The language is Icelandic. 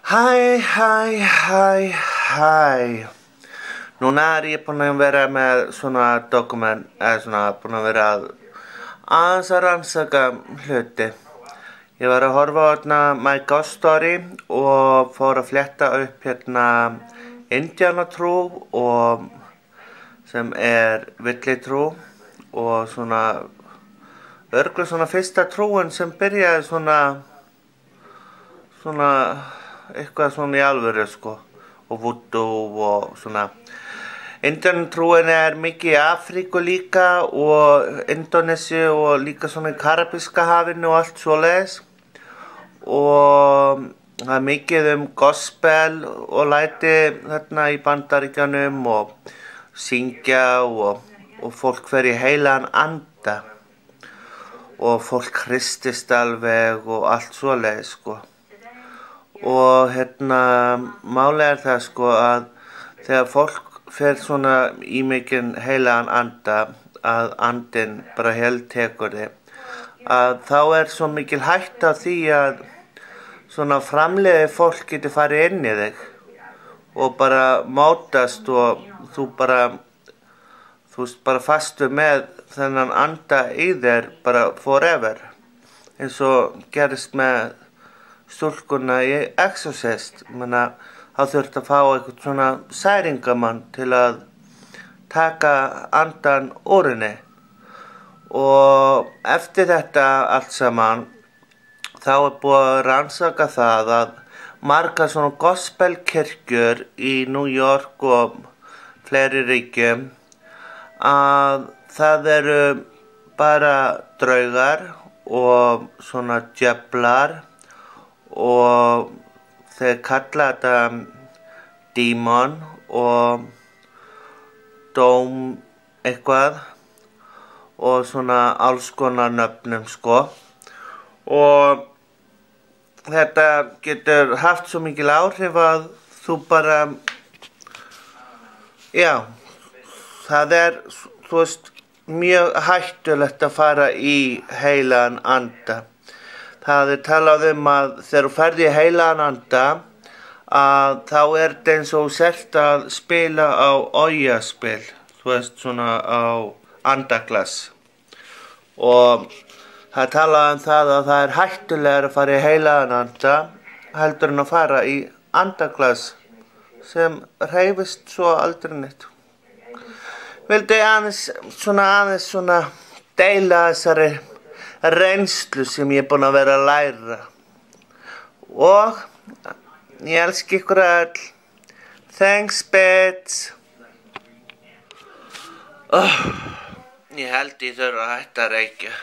Hæ. Núna ég búinn að vera með svona dokument, búinn að vera aðeins að rannsaka hluti. Ég var að horfa á My Ghost Story og fór að fletta upp Indianatrú og sem villitrú og örugglega svona fyrsta trúin sem byrjaði svona eitthvað svona í alvöru og voodoo og svona. Indianatrúin mikið í Afríku líka og Indonésiu og líka svona í Karabíska hafinu og allt svoleiðis. Og það mikið gospel og læti þarna í Bandaríkjunum og syngja og fólk fer í heilagan anda og fólk kristist alveg og allt svoleiðis Og málið það að þegar fólk fer svona í mikinn heilagan anda að andinn bara heltekur þig að þá svo mikil hætta á því að svona framliðið fólk getur farið inn í þig og bara mótast og þú bara fastu með þennan anda í þér bara forever eins og gerist með stúlkuna í Exorcist. Þá þurfti að fá eitthvað svona særingamann til að taka andan úr henni og eftir þetta allt saman þá búið að rannsaka það að margar svona gospelkirkjur í New York og fleiri ríkjum að það eru bara draugar og svona djöflar og þeir kalla þetta dímon og dóm eitthvað og svona alls konar nöfnum og þetta getur haft svo mikil áhrif að þú bara það mjög hættulegt að fara í heilagan anda. Það talað að þegar þú ferð í heilagan anda að þá þetta eins og sért að spila á orgelspil, svona á andaglas. Og það talað að það hættulegra að fara í heilagan anda heldur en að fara í andaglas sem hreyfist svo aldrei neitt. Vildi aðeins deila þessari reynslu sem ég búinn að vera að læra og ég elska ykkur öll. Thanks bitch. Ég held ég þurfi að hætta að reykja.